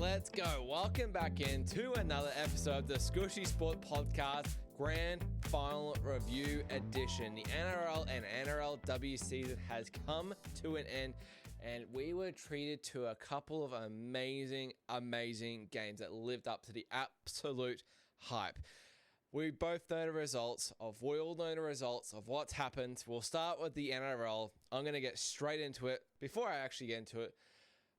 Let's go. Welcome back into another episode of the Scooshy Sport Podcast Grand Final Review Edition. The NRL and NRLW season has come to an end, and we were treated to a couple of amazing games that lived up to the absolute hype. We both know the results of, we all know the results of what's happened. We'll start with the NRL. I'm going to get straight into it. Before I actually get into it,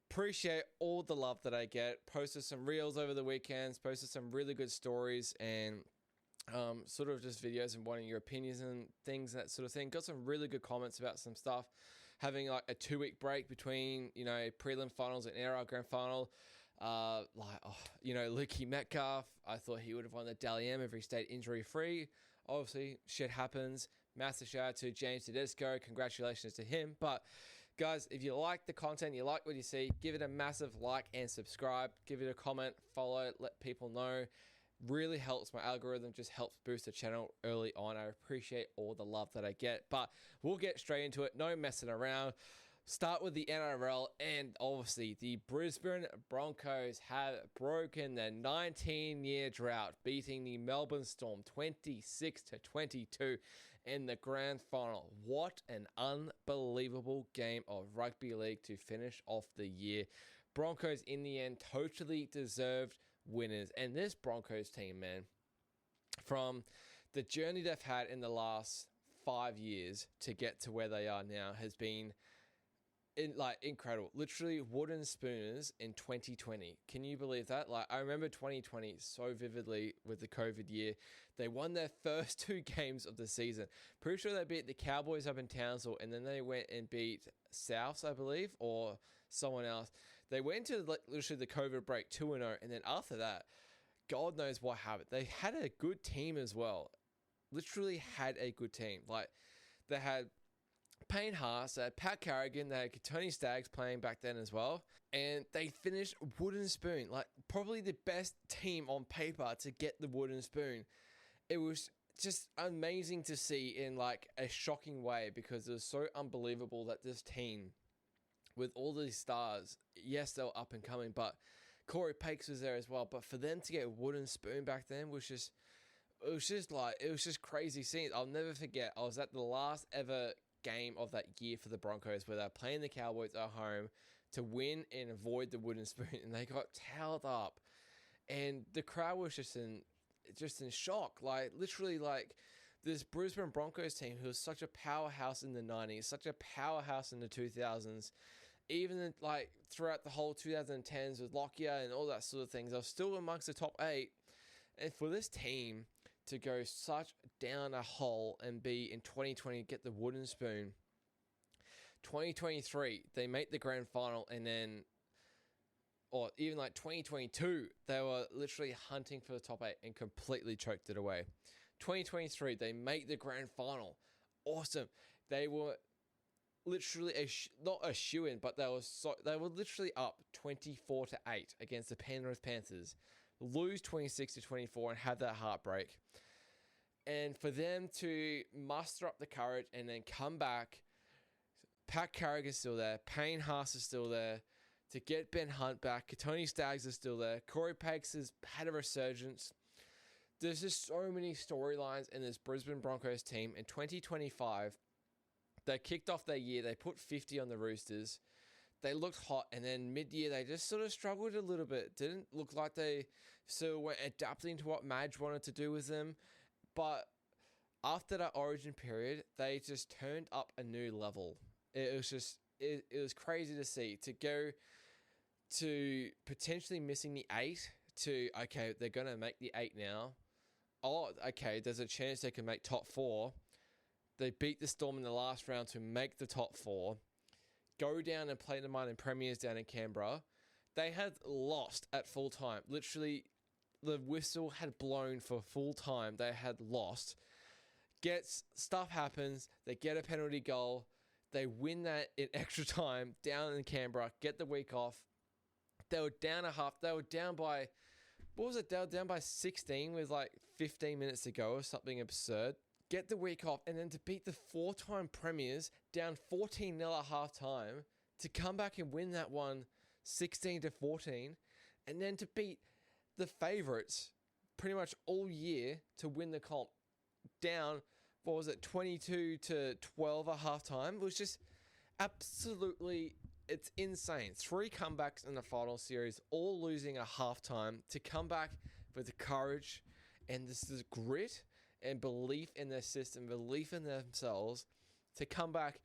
appreciate all the love that I get. Posted some reels over the weekends, posted some really good stories and sort of just videos and wanting your opinions and things, that sort of thing. Got some really good comments about some stuff. Having like a 2-week break between, prelim finals and NRL grand final. Lukey Metcalf, I thought he would have won the Dally M if he stayed injury free. Obviously, shit happens. Massive shout out to James Tedesco. Congratulations to him. But guys, if you like the content, you like what you see, give it a massive like and subscribe. Give it a comment, follow, let people know. Really helps my algorithm, just helps boost the channel early on. I appreciate all the love that I get. But we'll get straight into it. No messing around. Start with the NRL, and obviously the Brisbane Broncos have broken their 19-year drought, beating the Melbourne Storm 26-22 in the grand final. What an unbelievable game of rugby league to finish off the year. Broncos, in the end, totally deserved winners. And this Broncos team, man, from the journey they've had in the last 5 years to get to where they are now, has been incredible. Literally wooden spooners in 2020. Can you believe that? I remember 2020 so vividly with the COVID year. They won their first 2 games of the season. Pretty sure they beat the Cowboys up in Townsville, and then they went and beat Souths, I believe, or someone else. They went to literally the COVID break 2-0, and then after that, God knows what happened. They had a good team as well. Literally had a good team. They had Payne Haas, they had Pat Carrigan, they had Tony Staggs playing back then as well, and they finished wooden spoon, probably the best team on paper to get the wooden spoon. It was just amazing to see in a shocking way, because it was so unbelievable that this team, with all these stars, yes, they were up and coming, but Corey Pakes was there as well, but for them to get a wooden spoon back then was just crazy scenes. I'll never forget, I was at the last ever game of that year for the Broncos, where they're playing the Cowboys at home to win and avoid the wooden spoon, and they got towed up, and the crowd was just in shock. This Brisbane Broncos team, who was such a powerhouse in the 90s, such a powerhouse in the 2000s, even throughout the whole 2010s with Lockyer and all that sort of things, they were still amongst the top 8. And for this team to go such down a hole and be in 2020, get the wooden spoon. 2023, they make the grand final, and then, or even 2022, they were literally hunting for the top 8 and completely choked it away. 2023, they make the grand final. Awesome. They were literally not a shoo-in, but they were literally up 24-8 against the Penrith Panthers. Lose 26-24 and have that heartbreak. And for them to muster up the courage and then come back, Pat Carrigan's still there, Payne Haas is still there, to get Ben Hunt back, Tony Staggs is still there, Corey Pakes has had a resurgence. There's just so many storylines in this Brisbane Broncos team. In 2025, they kicked off their year, they put 50 on the Roosters. They looked hot, and then mid-year they just sort of struggled a little bit. Didn't look like they sort of were adapting to what Madge wanted to do with them. But after that origin period, they just turned up a new level. It was crazy to see. To go to potentially missing the 8 to, okay, they're going to make the 8 now. Oh, okay, there's a chance they can make top 4. They beat the Storm in the last round to make the top 4. Go down and play the Mining Premiers down in Canberra. They had lost at full time. Literally, the whistle had blown for full time. They had lost. Stuff happens. They get a penalty goal. They win that in extra time down in Canberra. Get the week off. They were down a half. They were down by, what was it? They were down by 16 with 15 minutes to go or something absurd. Get the week off, and then to beat the 4-time premiers down 14-0 at halftime, to come back and win that one 16-14, and then to beat the favourites pretty much all year to win the comp down, 22-12 at halftime, was just absolutely, it's insane. 3 comebacks in the final series, all losing at halftime, to come back with the courage and this grit and belief in their system, belief in themselves, to come back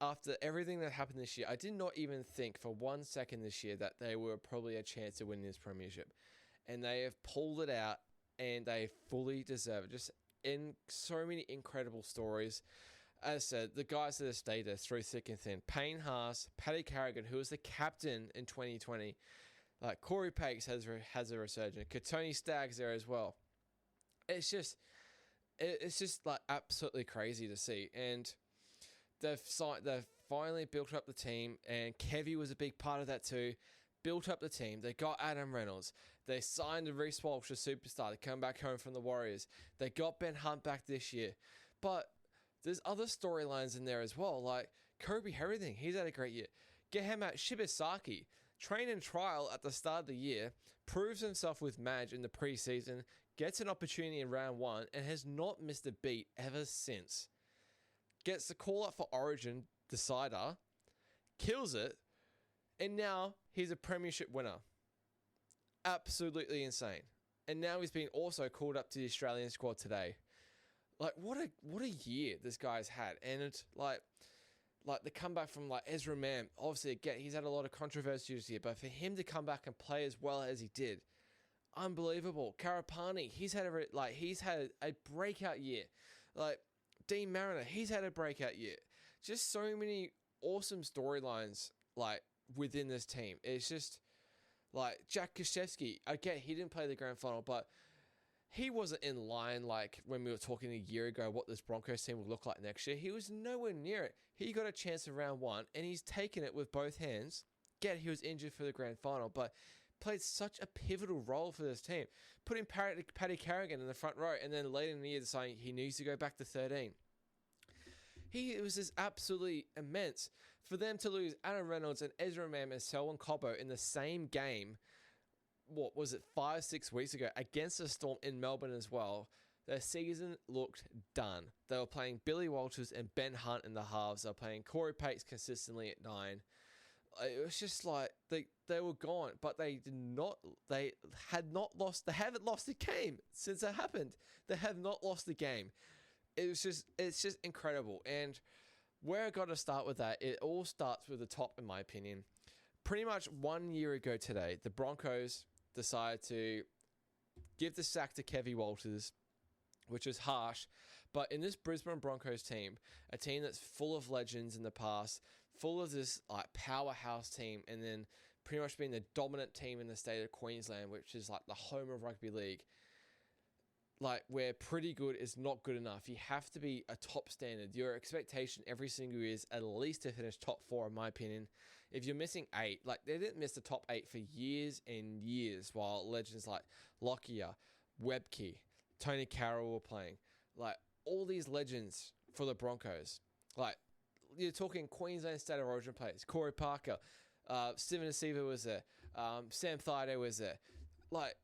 after everything that happened this year. I did not even think for 1 second this year that they were probably a chance to win this premiership. And they have pulled it out, and they fully deserve it. Just in so many incredible stories. As I said, the guys that have stayed there through thick and thin. Payne Haas, Paddy Carrigan, who was the captain in 2020. Like Corey Pakes has a resurgence. Katoni Staggs there as well. It's just like absolutely crazy to see. And they've finally built up the team, and Kevy was a big part of that too. Built up the team. They got Adam Reynolds. They signed Reece Walsh, a superstar, to come back home from the Warriors. They got Ben Hunt back this year. But there's other storylines in there as well, like Kobe Herring. He's had a great year. Gehemat Shibasaki, train and trial at the start of the year, proves himself with Madge in the preseason, gets an opportunity in round 1, and has not missed a beat ever since. Gets the call up for Origin decider, kills it, and now he's a premiership winner. Absolutely insane. And now he's been also called up to the Australian squad today. Like, what a year this guy's had. And it's like the comeback from like Ezra Mam, obviously again, he's had a lot of controversy this year, but for him to come back and play as well as he did, unbelievable. Karapani, he's had a breakout year. Like Dean Mariner, he's had a breakout year. Just so many awesome storylines like within this team. It's just like Jack Krzyzewski. Again, he didn't play the grand final, but he wasn't in line like when we were talking a year ago what this Broncos team would look like next year. He was nowhere near it. He got a chance in round 1, and he's taken it with both hands. Again, he was injured for the grand final, but played such a pivotal role for this team. Putting Paddy Carrigan in the front row, and then later in the year deciding he needs to go back to 13. It was just absolutely immense. For them to lose Adam Reynolds and Ezra Mam and Selwyn Cobbo in the same game, what was it, 5-6 weeks ago, against the Storm in Melbourne as well, their season looked done. They were playing Billy Walters and Ben Hunt in the halves. They were playing Corey Pakes consistently at 9. It was just like they were gone, but they haven't lost a game since that happened. They have not lost a game. It's just incredible. And where I got to start with that, it all starts with the top, in my opinion. Pretty much 1 year ago today, the Broncos decided to give the sack to Kevy Walters, which is harsh. But in this Brisbane Broncos team, a team that's full of legends in the past, full of this like powerhouse team, and then pretty much being the dominant team in the state of Queensland, which is like the home of rugby league, like where pretty good is not good enough. You have to be a top standard. Your expectation every single year is at least to finish top 4, in my opinion. If you're missing 8, like they didn't miss the top 8 for years and years, while legends like Lockyer, Webke, Tony Carroll were playing. Like all these legends for the Broncos. Like you're talking Queensland State of Origin players. Corey Parker, Steven Asiva was there. Sam Thaiday was there. Like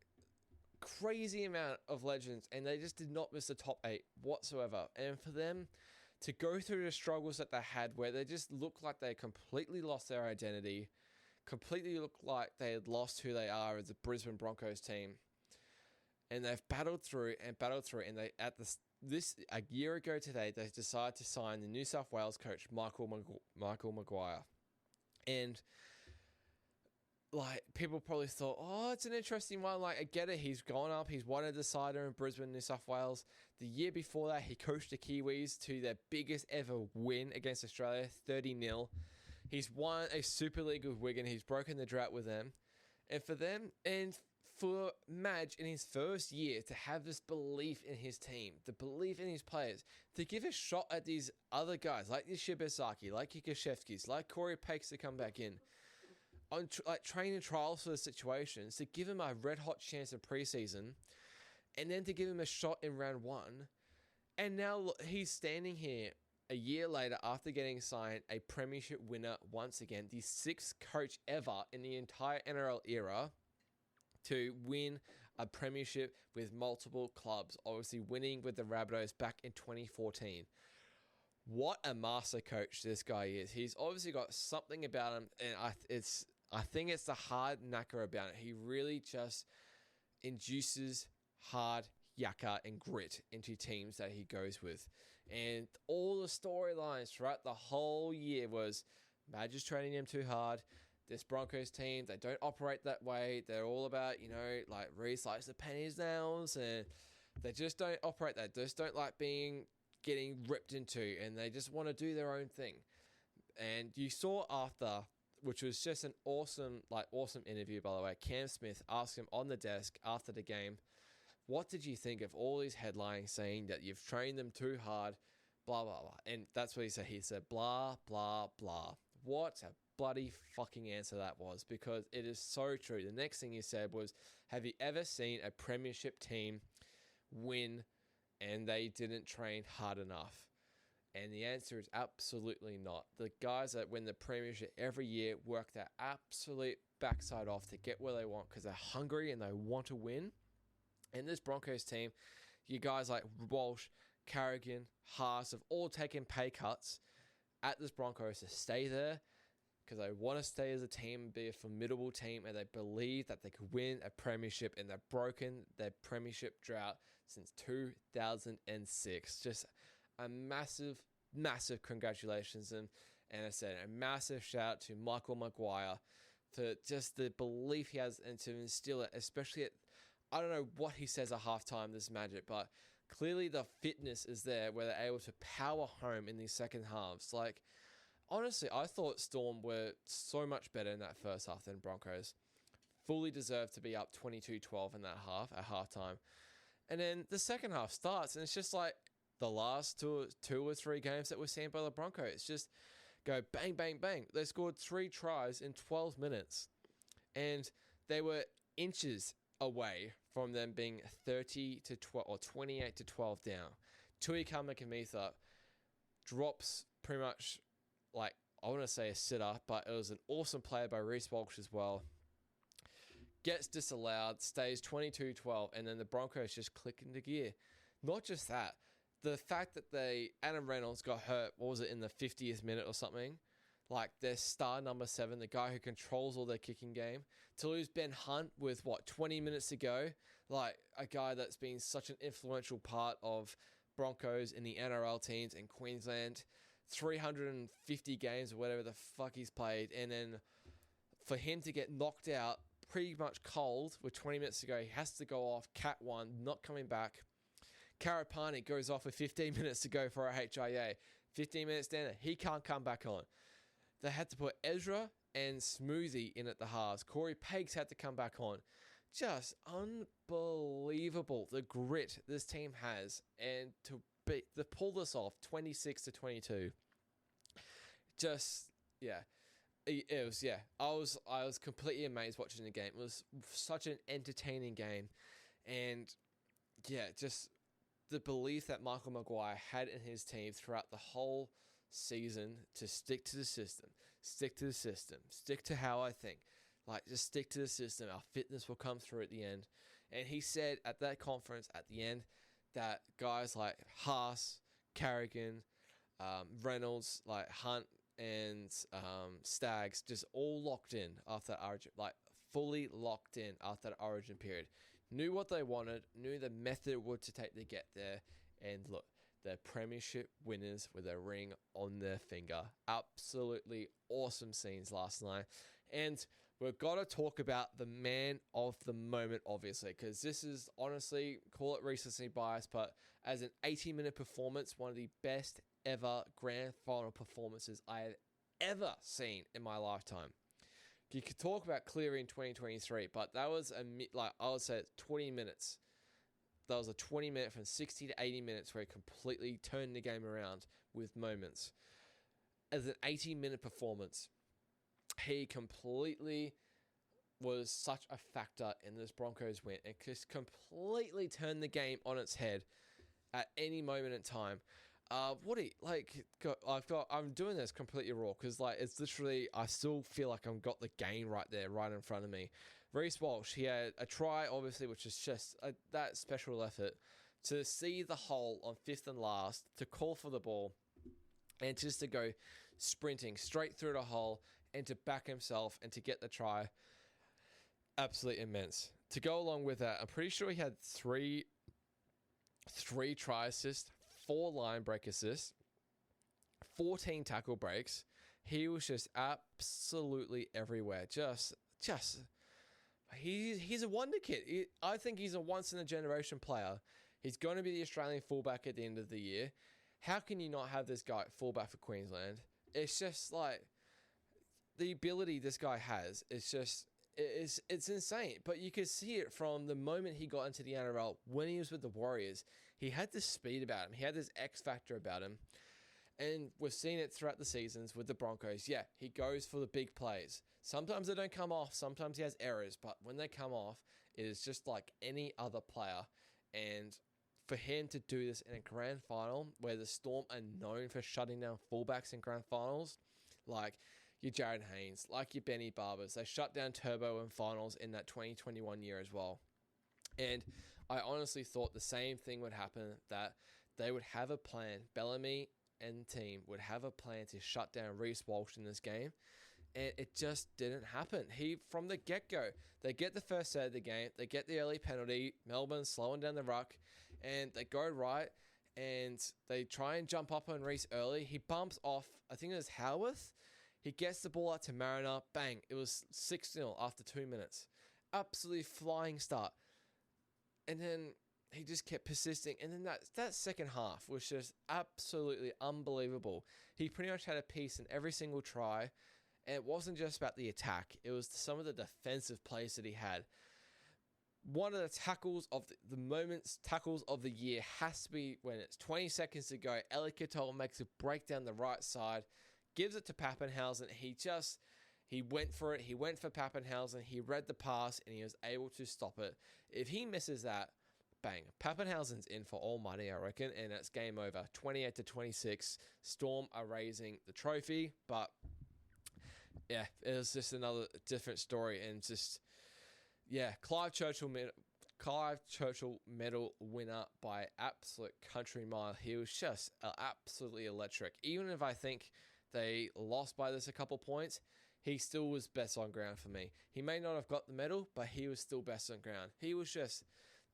crazy amount of legends, and they just did not miss the top 8 whatsoever. And for them to go through the struggles that they had, where they just looked like they completely lost their identity, completely looked like they had lost who they are as a Brisbane Broncos team, and they've battled through, and they a year ago today they decided to sign the New South Wales coach Michael Maguire, and like people probably thought, oh, it's an interesting one. Like I get it, he's gone up, he's won a decider in Brisbane, New South Wales. The year before that, he coached the Kiwis to their biggest ever win against Australia, 30-0. He's won a Super League with Wigan. He's broken the drought with them, and for Madge in his first year to have this belief in his team, the belief in his players, to give a shot at these other guys like the Shibasaki, like Kikashevskis, like Corey Pakes to come back in on training trials for the situations, to give him a red hot chance in preseason, and then to give him a shot in round 1. And now he's standing here a year later after getting signed, a premiership winner once again, the 6th coach ever in the entire NRL era, to win a premiership with multiple clubs, obviously winning with the Rabbitohs back in 2014. What a master coach this guy is. He's obviously got something about him, and I think it's the hard knacker about it. He really just induces hard yakka and grit into teams that he goes with. And all the storylines throughout the whole year was Madge is training him too hard. This Broncos team, they don't operate that way. They're all about, like re-slice the pennies nails, and they just don't operate that. They just don't like getting ripped into, and they just want to do their own thing. And you saw after, which was just an awesome interview, by the way. Cam Smith asked him on the desk after the game, what did you think of all these headlines saying that you've trained them too hard, blah, blah, blah. And that's what he said. He said, blah, blah, blah. What a bloody fucking answer that was, because it is so true. The next thing he said was, have you ever seen a premiership team win and they didn't train hard enough? And the answer is absolutely not. The guys that win the premiership every year work their absolute backside off to get where they want because they're hungry and they want to win. And this Broncos team, you guys like Walsh, Carrigan, Haas have all taken pay cuts at this Broncos to stay there because they want to stay as a team and be a formidable team, and they believe that they could win a premiership, and they've broken their premiership drought since 2006. Just a massive, massive congratulations, and I said a massive shout out to Michael Maguire for just the belief he has and to instill it, especially at, I don't know what he says at halftime, this Magic, but clearly the fitness is there where they're able to power home in these second halves. Like, honestly, I thought Storm were so much better in that first half than Broncos. Fully deserved to be up 22-12 in that half at halftime. And then the second half starts, and it's just like the last two or three games that we're seeing by the Broncos. Just go bang, bang, bang. They scored 3 tries in 12 minutes. And they were inches away from them being 30-12 or 28-12 down. Tui Kamikamica drops pretty much, like, I want to say a sitter, but it was an awesome play by Reece Walsh as well. Gets disallowed, stays 22-12, and then the Broncos just click into gear. Not just that, the fact that Adam Reynolds got hurt, what was it, in the 50th minute or something? Like, their star number 7, the guy who controls all their kicking game, to lose Ben Hunt with, 20 minutes to go? Like, a guy that's been such an influential part of Broncos in the NRL teams in Queensland, 350 games or whatever the fuck he's played, and then for him to get knocked out pretty much cold with 20 minutes to go, he has to go off, Cat 1, not coming back. Karapani goes off with 15 minutes to go for a HIA. 15 minutes down, he can't come back on. They had to put Ezra and Smoothie in at the halves. Corey Peggs had to come back on. Just unbelievable the grit this team has, and to pull this off 26-22. Just, yeah. It was, yeah. I was completely amazed watching the game. It was such an entertaining game. And, yeah, just the belief that Michael Maguire had in his team throughout the whole season to stick to the system, stick to how I think. Like, just stick to the system. Our fitness will come through at the end. And he said at that conference at the end that guys like Haas, Carrigan, Reynolds, like Hunt and Staggs, just all locked in after Origin, like fully locked in after the Origin period. Knew what they wanted, knew the method it would to take to get there. And look, they're premiership winners with a ring on their finger. Absolutely awesome scenes last night. And we've got to talk about the man of the moment, obviously, because this is honestly, call it recency bias, but as an 80-minute performance, one of the best ever grand final performances I have ever seen in my lifetime. You could talk about Cleary in 2023, but that was I would say 20 minutes. That was a 20-minute from 60 to 80 minutes where he completely turned the game around with moments. As an 80-minute performance, he completely was such a factor in this Broncos win and just completely turned the game on its head at any moment in time. I'm doing this completely raw because like it's literally I still feel like I've got the game right there, right in front of me. Reece Walsh, he had a try, obviously, which is just that special effort to see the hole on fifth and last, to call for the ball, and just to go sprinting straight through the hole and to back himself and to get the try. Absolutely immense. To go along with that, I'm pretty sure he had three try assists, 4 line break assists, 14 tackle breaks. He was just absolutely everywhere. He's a wonder kid. I think he's a once in a generation player. He's going to be the Australian fullback at the end of the year. How can you not have this guy fullback for Queensland? It's just like the ability this guy has. It's insane. But you could see it from the moment he got into the NRL when he was with the Warriors. He had this speed about him. He had this X factor about him. And we've seen it throughout the seasons with the Broncos. Yeah, he goes for the big plays. Sometimes they don't come off. Sometimes he has errors. But when they come off, it is just like any other player. And for him to do this in a grand final where the Storm are known for shutting down fullbacks in grand finals, like your Jared Haynes, like your Benny Barbers, they shut down Turbo in finals in that 2021 year as well. And I honestly thought the same thing would happen, that they would have a plan. Bellamy and team would have a plan to shut down Reece Walsh in this game. And it just didn't happen. From the get-go, they get the first set of the game, they get the early penalty, Melbourne slowing down the ruck, and they go right, and they try and jump up on Reece early. He bumps off, I think it was Howarth. He gets the ball out to Mariner, bang, it was 6-0 after 2 minutes. Absolutely flying start. And then he just kept persisting. And then that second half was just absolutely unbelievable. He pretty much had a piece in every single try. And it wasn't just about the attack. It was some of the defensive plays that he had. One of the tackles of tackles of the year has to be when it's 20 seconds to go. Ellie Katoa makes a break down the right side, gives it to Pappenhausen. He went for it. He went for Pappenhausen. He read the pass and he was able to stop it. If he misses that, bang, Pappenhausen's in for all money, I reckon, and it's game over. 28-26. Storm are raising the trophy, but yeah, it was just another different story. And just, yeah, Clive Churchill medal winner by absolute country mile. He was just absolutely electric. Even if I think they lost by this a couple points, he still was best on ground for me. He may not have got the medal, but he was still best on ground. He was just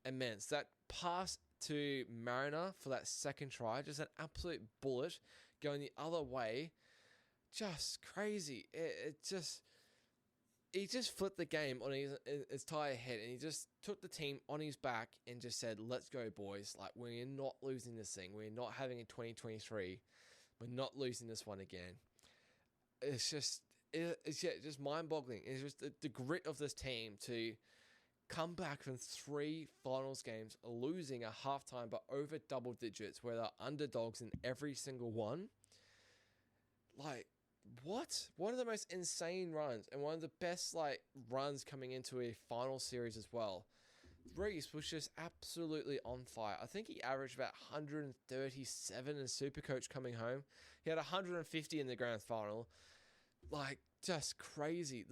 immense. That pass to Mariner for that second try, just an absolute bullet going the other way. Just crazy. He just flipped the game on his entire head, and he just took the team on his back and just said, let's go, boys. Like, we're not losing this thing. We're not having a 2023. We're not losing this one again. It's just mind-boggling. It's just the grit of this team to come back from 3 finals games, losing at halftime by over double digits, where they're underdogs in every single one. Like, what? One of the most insane runs, and one of the best runs coming into a final series as well. Reece was just absolutely on fire. I think he averaged about 137 in Supercoach coming home. He had 150 in the grand final. Like, just crazy.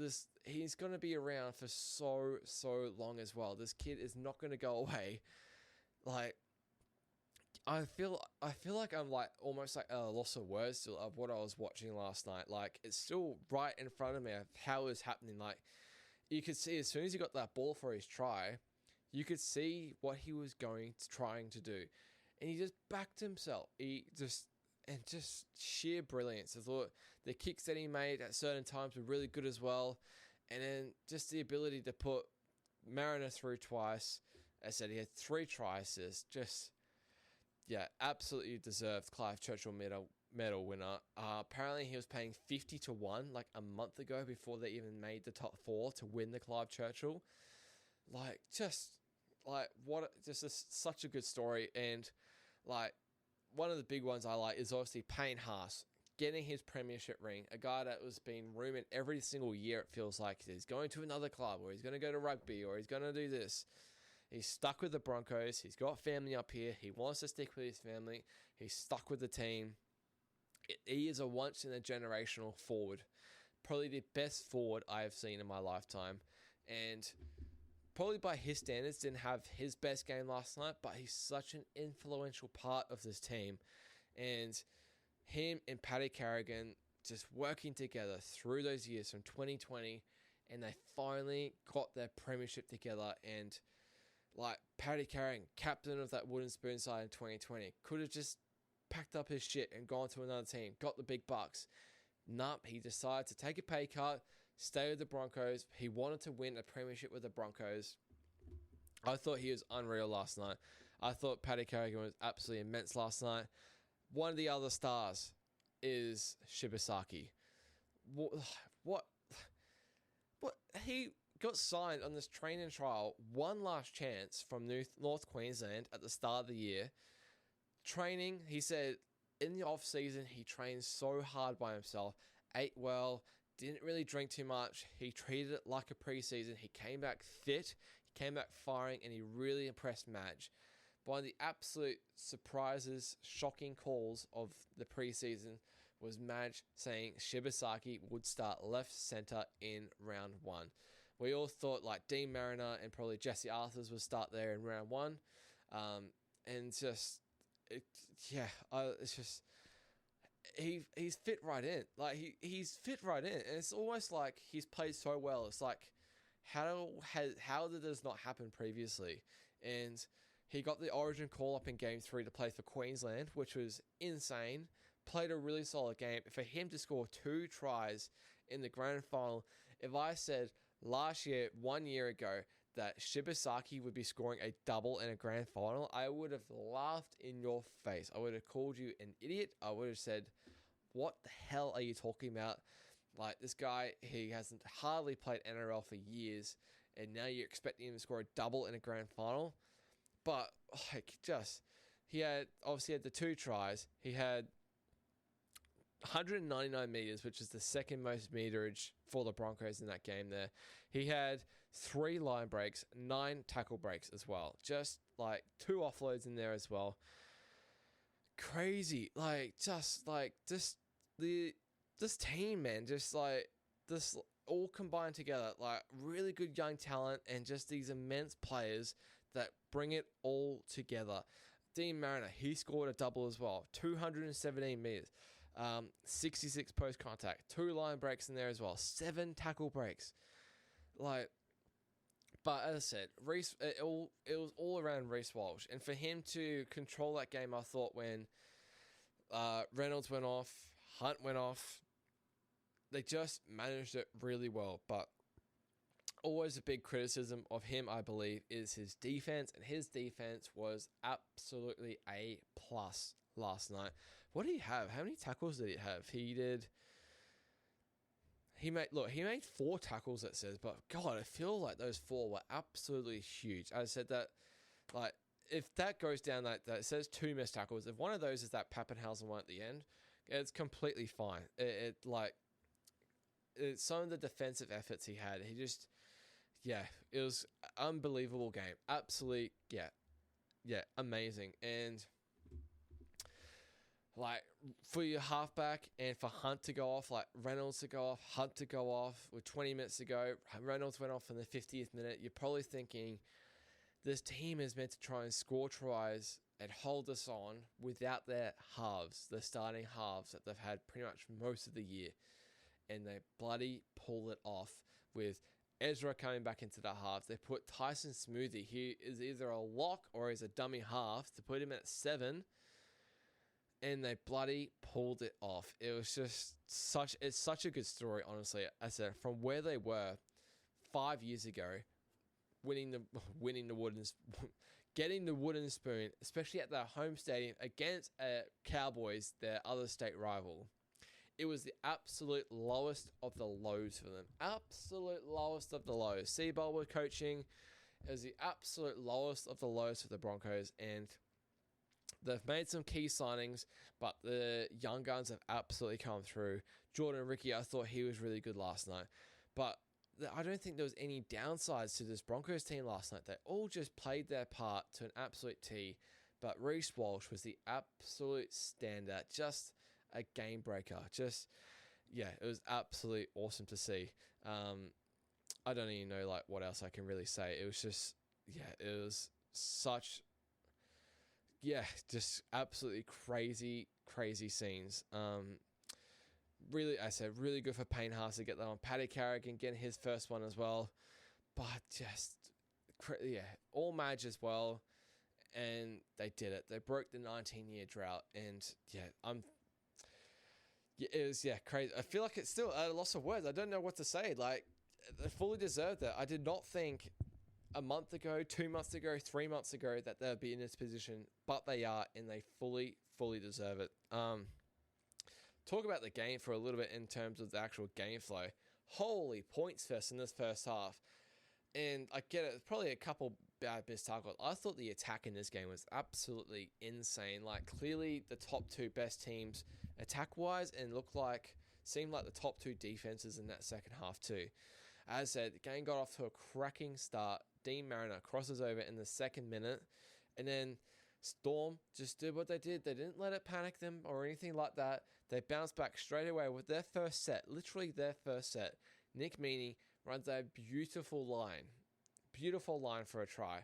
He's going to be around for so long as well. This kid is not going to go away. Like, I feel like I'm almost a loss of words still of what I was watching last night. Like, it's still right in front of me of how it's happening. Like, you could see as soon as he got that ball for his try, you could see what he was trying to do. And he just backed himself. Just sheer brilliance. I thought the kicks that he made at certain times were really good as well. And then just the ability to put Mariner through twice. As I said, he had 3 try assists. Just, yeah, absolutely deserved Clive Churchill medal winner. Apparently he was paying 50-1 like a month ago before they even made the top 4 to win the Clive Churchill. Such a good story. And one of the big ones I like is obviously Payne Haas getting his premiership ring. A guy that was being rumoured every single year, it feels like he's going to another club, or he's going to go to rugby, or he's going to do this. He's stuck with the Broncos. He's got family up here. He wants to stick with his family. He's stuck with the team. He is a once-in-a-generational forward. Probably the best forward I have seen in my lifetime. And probably by his standards, didn't have his best game last night, but he's such an influential part of this team. And him and Paddy Carrigan just working together through those years from 2020, and they finally got their premiership together. And like Paddy Carrigan, captain of that wooden spoon side in 2020, could have just packed up his shit and gone to another team, got the big bucks. Nope, he decided to take a pay cut, stay with the Broncos. He wanted to win a premiership with the Broncos. I thought he was unreal last night. I thought Paddy Carrigan was absolutely immense last night. One of the other stars is Shibasaki. What? He got signed on this training trial, one last chance from North Queensland at the start of the year. Training, he said, in the off-season, he trained so hard by himself, ate well, didn't really drink too much. He treated it like a preseason. He came back fit, he came back firing, and he really impressed Madge. One of the absolute surprises, shocking calls of the preseason was Madge saying Shibasaki would start left centre in round 1. We all thought like Dean Mariner and probably Jesse Arthurs would start there in round 1. And just, it's just, he's fit right in. Like he's fit right in. And it's almost like he's played so well. It's like, how did this not happen previously? And he got the Origin call-up in Game 3 to play for Queensland, which was insane. Played a really solid game. For him to score 2 tries in the grand final, if I said last year, 1 year ago, that Shibasaki would be scoring a double in a grand final, I would have laughed in your face. I would have called you an idiot. I would have said, what the hell are you talking about? Like, this guy, he hasn't hardly played NRL for years, and now you're expecting him to score a double in a grand final? But, like, he had the 2 tries. He had 199 meters, which is the second most meterage for the Broncos in that game there. He had 3 line breaks, 9 tackle breaks as well. Just, like, 2 offloads in there as well. Crazy. This team, man, this all combined together, like, really good young talent and just these immense players that bring it all together. Dean Mariner, he scored a double as well. 217 meters. 66 post contact. 2 line breaks in there as well. 7 tackle breaks. Like, but as I said, it was all around Reece Walsh. And for him to control that game, I thought when Reynolds went off, Hunt went off, they just managed it really well. But always a big criticism of him, I believe, is his defense, and his defense was absolutely A+ last night. What did he have? How many tackles did he have? He made 4 tackles, it says, but God, I feel like those 4 were absolutely huge. I said that, like, if that goes down that it says 2 missed tackles, if one of those is that Pappenhausen one at the end, it's completely fine. It's some of the defensive efforts he had. It was an unbelievable game. Absolutely, amazing. And like, for your halfback and for Hunt to go off, like Reynolds to go off, Hunt to go off with 20 minutes to go, Reynolds went off in the 50th minute, you're probably thinking this team is meant to try and score tries and hold us on without their halves, the starting halves that they've had pretty much most of the year. And they bloody pull it off with Ezra coming back into the halves. They put Tyson Smoothy. He is either a lock or he's a dummy half to put him at 7. And they bloody pulled it off. It was just it's such a good story, honestly. I said, from where they were 5 years ago, winning the getting the wooden spoon, especially at their home stadium against Cowboys, their other state rival. It was the absolute lowest of the lows for them. Absolute lowest of the lows. Seabold were coaching. It was the absolute lowest of the lows for the Broncos. And they've made some key signings, but the young guns have absolutely come through. Jordan Ricky, I thought he was really good last night. But I don't think there was any downsides to this Broncos team last night. They all just played their part to an absolute T. But Reece Walsh was the absolute standout, just a game breaker. It was absolutely awesome to see. I don't even know what else I can really say. It was just, it was such, just absolutely crazy scenes. Really, I said, really good for Payne Haas to get that on. Paddy Carrigan getting his first one as well. But just, all Madge as well. And they did it. They broke the 19-year drought. And, it was, crazy. I feel like it's still a loss of words. I don't know what to say. They fully deserved it. I did not think a month ago, 2 months ago, 3 months ago that they'd be in this position. But they are, and they fully deserve it. Talk about the game for a little bit in terms of the actual game flow. Holy points fest in this first half. And I get it, it's probably a couple bad missed tackles. I thought the attack in this game was absolutely insane. Clearly the top two best teams attack-wise and seemed like the top two defenses in that second half too. As I said, the game got off to a cracking start. Dean Mariner crosses over in the second minute. And then Storm just did what they did. They didn't let it panic them or anything like that. They bounced back straight away with their first set, literally their first set. Nick Meaney runs a beautiful line for a try.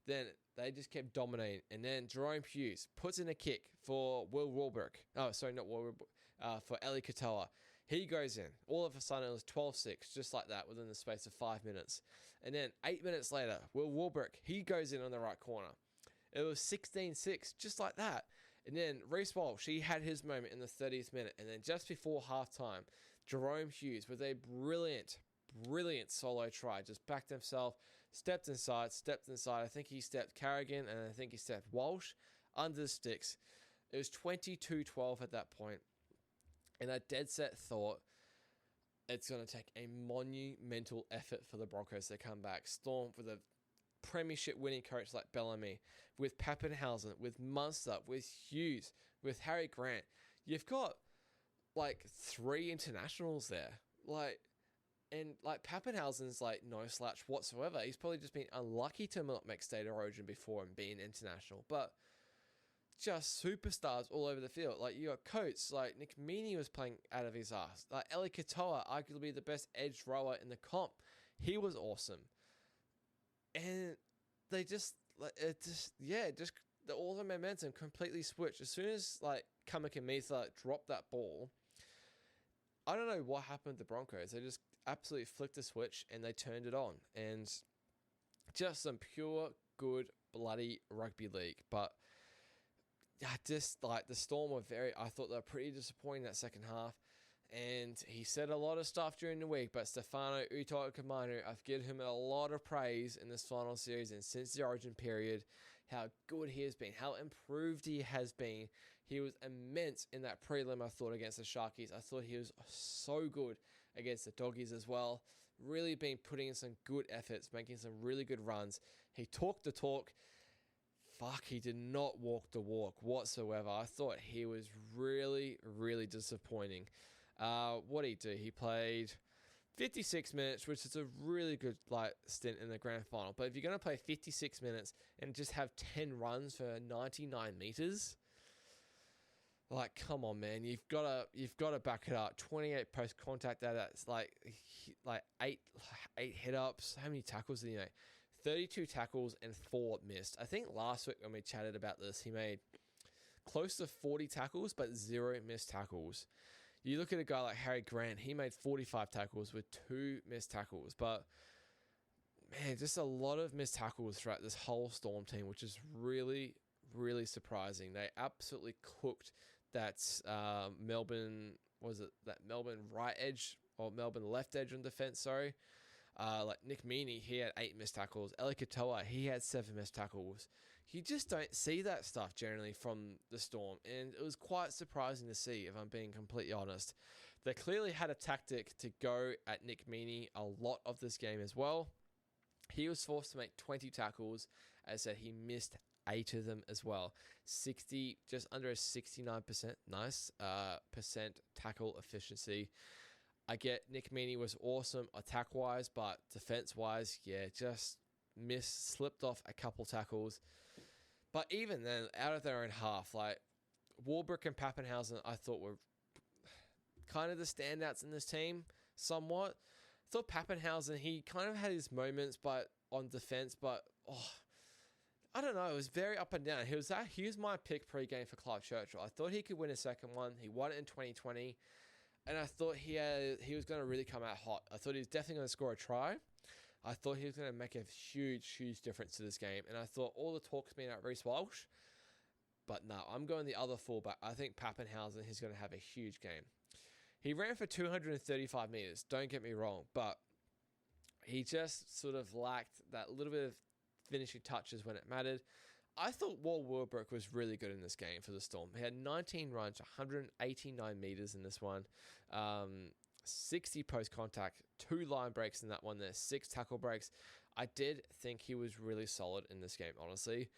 Then they just kept dominating. And then Jerome Hughes puts in a kick for Will Warbrick. Oh, sorry, not Will Warbrick. For Eli Katoa. He goes in. All of a sudden, it was 12-6, just like that, within the space of 5 minutes. And then 8 minutes later, Will Warbrick, he goes in on the right corner. It was 16-6, just like that. And then Reece Walsh, he had his moment in the 30th minute. And then just before halftime, Jerome Hughes with a brilliant solo try. Just backed himself, stepped inside. I think he stepped Carrigan and I think he stepped Walsh under the sticks. It was 22-12 at that point. And I dead set thought it's going to take a monumental effort for the Broncos to come back. Storm with a premiership winning coach like Bellamy, with Pappenhausen, with Munster, with Hughes, with Harry Grant. You've got 3 internationals there. And Pappenhausen's no slouch whatsoever. He's probably just been unlucky to not make State of Origin before and being international. But just superstars all over the field. You got Coates, Nick Meaney was playing out of his ass. Eli Katoa, arguably the best edge rower in the comp. He was awesome. And they all the momentum completely switched. As soon as Kamikamica dropped that ball, I don't know what happened to the Broncos. They just absolutely flicked the switch and they turned it on. And just some pure good bloody rugby league. But just the Storm were I thought they were pretty disappointing that second half. And he said a lot of stuff during the week, but Stefano Utoikamanu, I've given him a lot of praise in this final series and since the Origin period, how good he has been, how improved he has been. He was immense in that prelim, I thought, against the Sharkies. I thought he was so good against the Doggies as well. Really been putting in some good efforts, making some really good runs. He talked the talk. He did not walk the walk whatsoever. I thought he was really disappointing. What did he do? He played 56 minutes, which is a really good stint in the grand final. But if you're going to play 56 minutes and just have 10 runs for 99 meters, come on, man, you've got to back it up. 28 post contact. That's eight hit ups. How many tackles did he make? 32 tackles and 4 missed. I think last week when we chatted about this, he made close to 40 tackles, but 0 missed tackles. You look at a guy like Harry Grant, he made 45 tackles with 2 missed tackles. But, man, just a lot of missed tackles throughout this whole Storm team, which is really surprising. They absolutely cooked that Melbourne right edge, or Melbourne left edge on defense, sorry. Nick Meaney, he had 8 missed tackles. Eli Katoa, he had 7 missed tackles. You just don't see that stuff generally from the Storm, and it was quite surprising to see, if I'm being completely honest. They clearly had a tactic to go at Nick Meaney a lot of this game as well. He was forced to make 20 tackles. As I said, he missed 8 of them as well. Just under a 69% percent tackle efficiency. I get Nick Meaney was awesome attack-wise, but defense-wise, yeah, just slipped off a couple tackles. But even then, out of their own half, like Warbrick and Pappenhausen, I thought were kind of the standouts in this team somewhat. I thought Pappenhausen, he kind of had his moments but on defense, but I don't know, it was very up and down. He was my pick pre-game for Clive Churchill. I thought he could win a second one. He won it in 2020, and I thought he was going to really come out hot. I thought he was definitely going to score a try. I thought he was going to make a huge, huge difference to this game, and I thought all the talk's been at Reece Walsh, but no, I'm going the other fullback. I think Pappenhausen, he's going to have a huge game. He ran for 235 meters, don't get me wrong, but he just sort of lacked that little bit of finishing touches when it mattered. I thought Wal Warbrick was really good in this game for the Storm. He had 19 runs, 189 meters in this one, 60 post contact, 2 line breaks in that one there, 6 tackle breaks. I did think he was really solid in this game, honestly.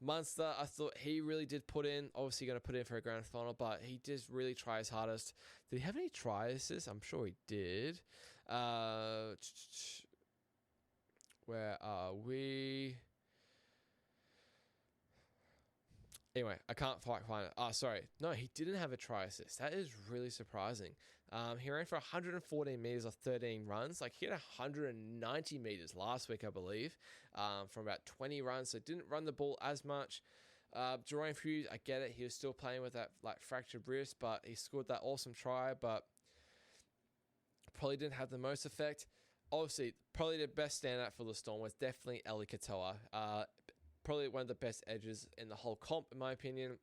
Munster, I thought he really did put in, obviously going to put in for a grand final, but he did really try his hardest. Did he have any try assists? I'm sure he did. Where are we? Anyway, I can't quite find it. Sorry. No, he didn't have a try assist. That is really surprising. He ran for 114 meters off 13 runs. Like, he had 190 meters last week, I believe, from about 20 runs. So didn't run the ball as much. Jerome Hughes, I get it. He was still playing with that like fractured wrist, but he scored that awesome try, but probably didn't have the most effect. Obviously, probably the best standout for the Storm was definitely Eli Katoa. Probably one of the best edges in the whole comp, in my opinion.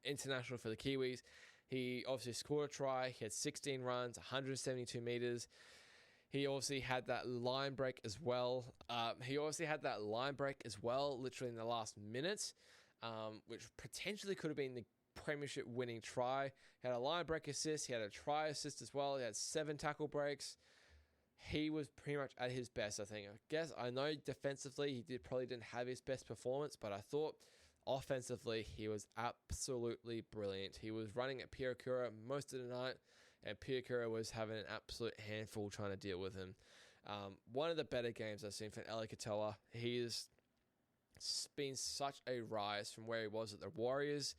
International for the Kiwis. He obviously scored a try. He had 16 runs, 172 meters. He obviously had that line break as well. Literally in the last minute, which potentially could have been the premiership winning try. He had a line break assist. He had a try assist as well. He had 7 tackle breaks. He was pretty much at his best, I think. I know defensively he probably didn't have his best performance, but I thought offensively he was absolutely brilliant. He was running at Piakura most of the night, and Piakura was having an absolute handful trying to deal with him. One of the better games I've seen from Eli Katoa. He's been such a rise from where he was at the Warriors.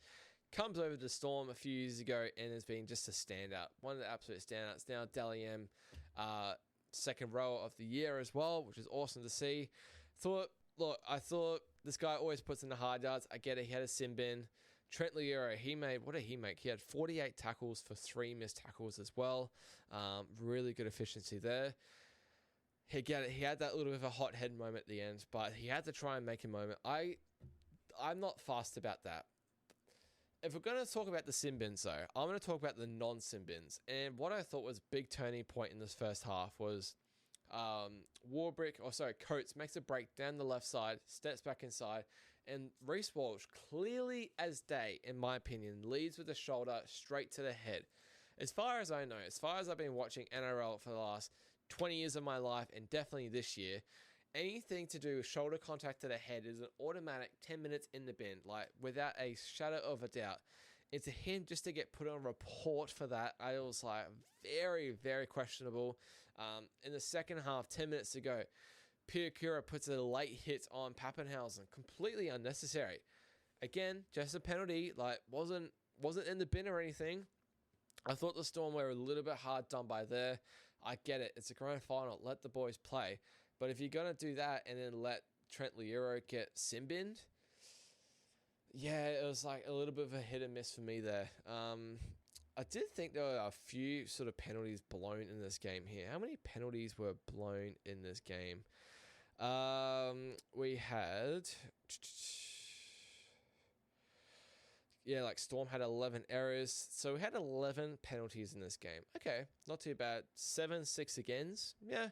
Comes over to the Storm a few years ago and has been just a standout. One of the absolute standouts. Now Dally M, second row of the year as well, which is awesome to see. I thought this guy always puts in the hard yards. I get it. He had a sin bin. Trent Loiero, what did he make? He had 48 tackles for 3 missed tackles as well. Really good efficiency there. He had that little bit of a hot head moment at the end, but he had to try and make a moment. I'm not fussed about that. If we're going to talk about the sin bins, though, I'm going to talk about the non-sin bins. And what I thought was a big turning point in this first half was Coates makes a break down the left side, steps back inside, and Reece Walsh, clearly as day, in my opinion, leads with the shoulder straight to the head. As far as I know, as far as I've been watching NRL for the last 20 years of my life, and definitely this year, anything to do with shoulder contact to the head is an automatic 10 minutes in the bin, like without a shadow of a doubt. And to him just to get put on a report for that, I was like very, very questionable. In the second half, 10 minutes to go, Piakura puts a late hit on Pappenhausen, completely unnecessary. Again, just a penalty, like wasn't in the bin or anything. I thought the Storm were a little bit hard done by there. I get it. It's a grand final. Let the boys play. But if you're going to do that and then let Trent Loiero get sin-binned, yeah, it was like a little bit of a hit and miss for me there. I did think there were a few sort of penalties blown in this game here. How many penalties were blown in this game? We had... Storm had 11 errors. So we had 11 penalties in this game. Okay, not too bad. 7 6-agains. Yeah.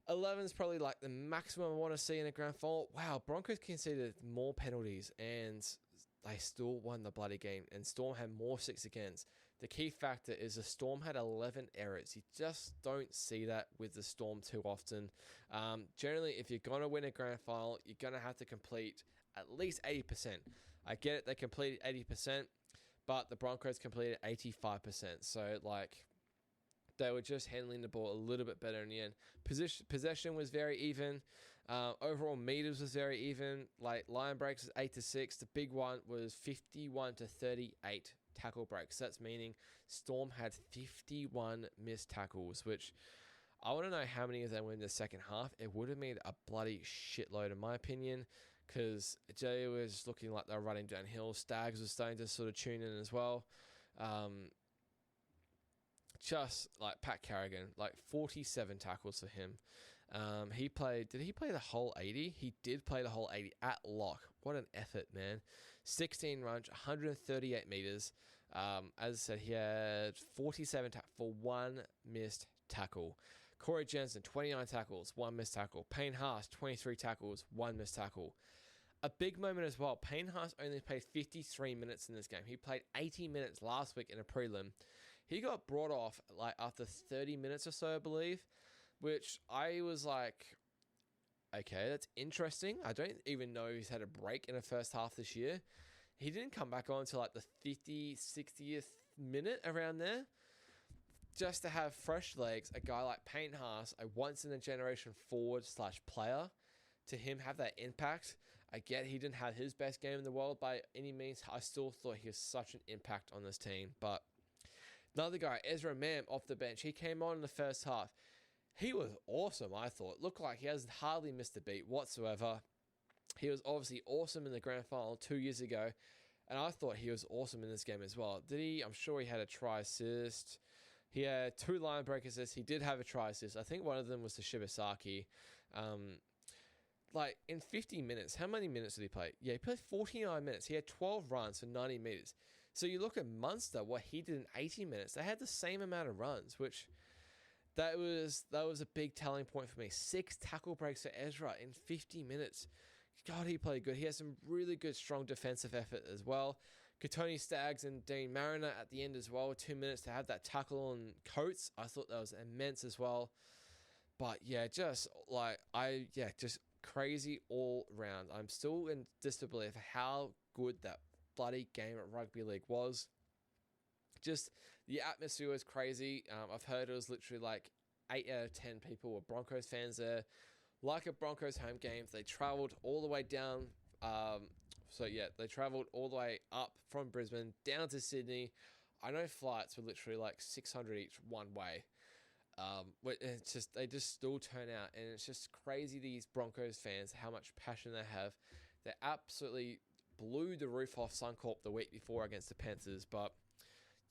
11 is probably like the maximum I want to see in a grand final. Wow, Broncos conceded more penalties and they still won the bloody game. And Storm had more 6-agains. The key factor is the Storm had 11 errors. You just don't see that with the Storm too often. Generally, if you're going to win a grand final, you're going to have to complete at least 80%. I get it, they completed 80%, but the Broncos completed 85%. So, like, they were just handling the ball a little bit better in the end. Possession was very even. Overall meters was very even. Like, line breaks was 8-6. The big one was 51-38 tackle breaks. That's meaning Storm had 51 missed tackles, which I want to know how many of them were in the second half. It would have made a bloody shitload, in my opinion, because Jay was looking like they were running downhill. Stags was starting to sort of tune in as well. Just like Pat Carrigan, like 47 tackles for him. Did he play the whole 80? He did play the whole 80 at lock. What an effort, man. 16 runs, 138 meters. As I said, he had 47 for one missed tackle. Corey Jensen, 29 tackles, one missed tackle. Payne Haas, 23 tackles, one missed tackle. A big moment as well. Payne Haas only played 53 minutes in this game. He played 80 minutes last week in a prelim. He got brought off like after 30 minutes or so, I believe, which I was like, okay, that's interesting. I don't even know he's had a break in the first half this year. He didn't come back on until like the 50th, 60th minute around there. Just to have fresh legs, a guy like Payne Haas, a once-in-a-generation forward/player, to him have that impact. I get he didn't have his best game in the world by any means. I still thought he was such an impact on this team, but another guy, Ezra Mam, off the bench. He came on in the first half. He was awesome, I thought. Looked like he hasn't hardly missed a beat whatsoever. He was obviously awesome in the grand final 2 years ago, and I thought he was awesome in this game as well. Did he? I'm sure he had a try assist. He had 2 line break assists. He did have a try assist. I think one of them was to Shibasaki. Like, in 50 minutes, how many minutes did he play? Yeah, he played 49 minutes. He had 12 runs for 90 meters. So you look at Munster, what he did in 80 minutes. They had the same amount of runs, which that was a big telling point for me. 6 tackle breaks for Ezra in 50 minutes. God, he played good. He had some really good, strong defensive effort as well. Katoni Staggs and Dean Mariner at the end as well. 2 minutes to have that tackle on Coates. I thought that was immense as well. But yeah, just crazy all round. I'm still in disbelief how good that bloody game at rugby league was. Just the atmosphere was crazy. I've heard it was literally like 8 out of 10 people were Broncos fans there. Like a Broncos home game, they travelled all the way down. They travelled all the way up from Brisbane down to Sydney. I know flights were literally like 600 each one way. It's just they just still turn out, and it's just crazy. These Broncos fans, how much passion they have. They absolutely blew the roof off Suncorp the week before against the Panthers, but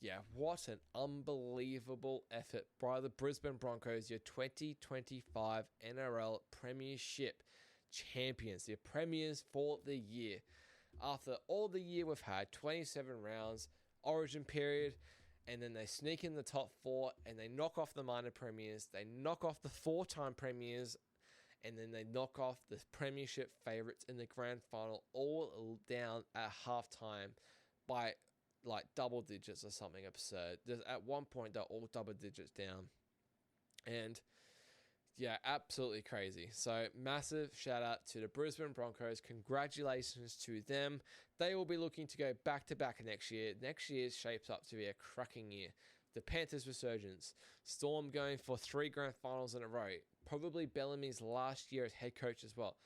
yeah, what an unbelievable effort by the Brisbane Broncos, your 2025 NRL Premiership champions, your premiers for the year. After all the year we've had, 27 rounds, origin period, and then they sneak in the top 4, and they knock off the minor premiers, they knock off the 4-time premiers, and then they knock off the premiership favourites in the grand final, all down at halftime by like double digits or something absurd. At one point, they're all double digits down. And yeah, absolutely crazy. So massive shout out to the Brisbane Broncos. Congratulations to them. They will be looking to go back-to-back next year. Next year shapes up to be a cracking year. The Panthers resurgence. Storm going for 3 grand finals in a row. Probably Bellamy's last year as head coach as well.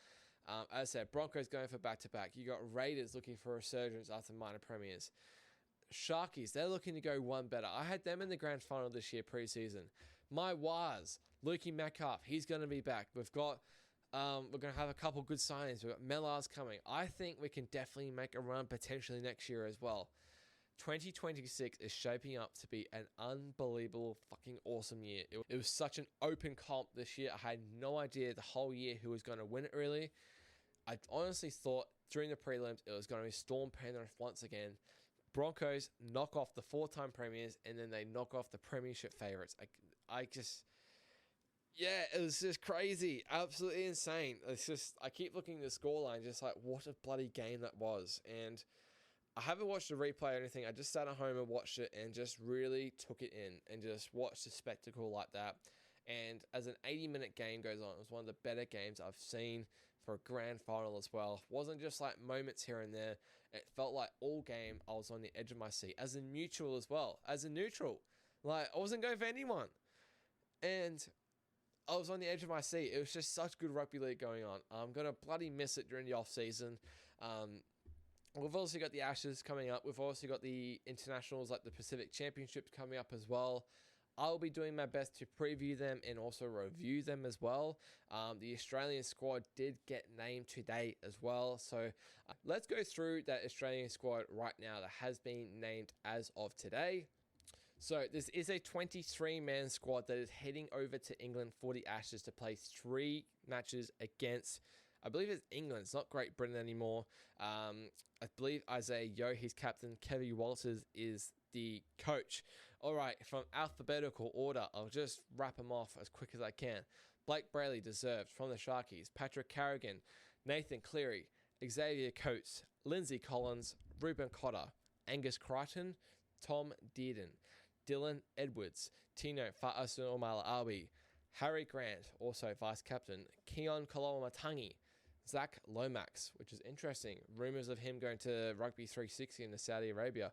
As I said, Broncos going for back-to-back. You got Raiders looking for a resurgence after minor premiers. Sharkies, they're looking to go one better. I had them in the grand final this year pre-season. My Waz, Lukey Metcalf, he's going to be back. We're going to have a couple good signings. We've got Mellars coming. I think we can definitely make a run potentially next year as well. 2026 is shaping up to be an unbelievable fucking awesome year. It was such an open comp this year. I had no idea the whole year who was going to win it really. I honestly thought during the prelims it was going to be Storm Penrith once again. Broncos knock off the 4-time premiers, and then they knock off the premiership favourites. It was just crazy. Absolutely insane. It's just, I keep looking at the scoreline, just like, what a bloody game that was. And I haven't watched the replay or anything. I just sat at home and watched it and just really took it in and just watched the spectacle like that. And as an 80-minute game goes on, it was one of the better games I've seen for a grand final as well. Wasn't just like moments here and there. It felt like all game I was on the edge of my seat as a neutral as well. As a neutral, like I wasn't going for anyone, and I was on the edge of my seat. It was just such good rugby league going on. I'm gonna bloody miss it during the off season. We've also got the Ashes coming up. We've also got the internationals like the Pacific Championships coming up as well. I'll be doing my best to preview them and also review them as well. The Australian squad did get named today as well. So let's go through that Australian squad right now that has been named as of today. So this is a 23-man squad that is heading over to England for the Ashes to play 3 matches against, I believe it's England. It's not Great Britain anymore. I believe Isaiah Yeo, his captain. Kevin Walters is the coach. All right, from alphabetical order, I'll just wrap them off as quick as I can. Blake Brayley deserved from the Sharkies. Patrick Carrigan, Nathan Cleary, Xavier Coates, Lindsay Collins, Ruben Cotter, Angus Crichton, Tom Dearden, Dylan Edwards, Tino Fa'asuamaleaui, Harry Grant, also vice captain, Keon Koloamatangi, Zach Lomax, which is interesting. Rumours of him going to Rugby 360 in Saudi Arabia.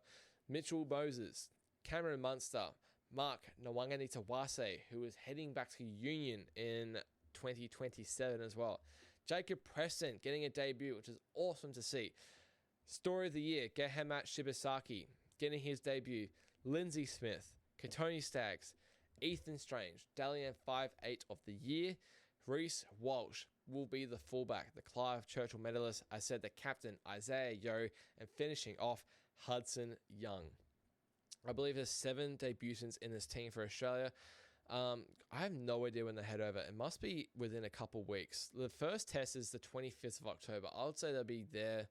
Mitchell Moses, Cameron Munster, Mark Nwanganitawase, who is heading back to Union in 2027 as well. Jacob Preston getting a debut, which is awesome to see. Story of the year, Gehemat Shibasaki getting his debut. Lindsay Smith, Katoni Staggs, Ethan Strange, Dalian 5'8" of the year. Reece Walsh will be the fullback, the Clive Churchill medalist. I said the captain, Isaiah Yeo, and finishing off, Hudson Young. I believe there's 7 debutants in this team for Australia. I have no idea when they head over. It must be within a couple weeks. The first test is the 25th of October. I would say they'll be there.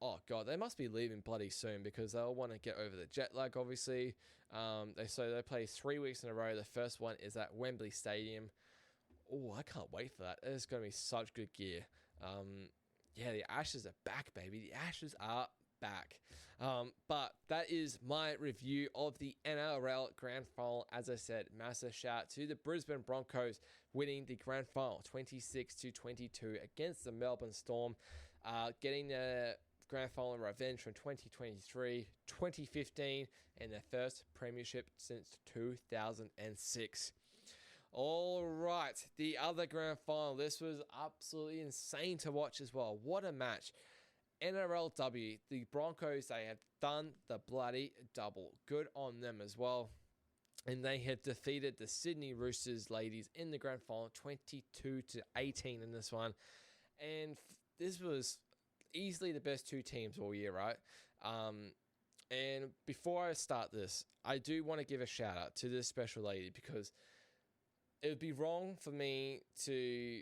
Oh, God, they must be leaving bloody soon because they'll want to get over the jet lag, obviously. They play 3 weeks in a row. The first one is at Wembley Stadium. Oh, I can't wait for that. It's going to be such good gear. Yeah, the Ashes are back, baby. The Ashes are back. But that is my review of the NRL Grand Final. As I said, massive shout to the Brisbane Broncos winning the Grand Final 26-22 against the Melbourne Storm, getting the Grand Final revenge from 2023, 2015, and their first premiership since 2006. All right, the other Grand Final. This was absolutely insane to watch as well. What a match. NRLW, the Broncos, they have done the bloody double. Good on them as well. And they have defeated the Sydney Roosters ladies in the Grand Final 22-18 in this one. And this was easily the best 2 teams all year, right? And before I start this, I do want to give a shout out to this special lady because it would be wrong for me to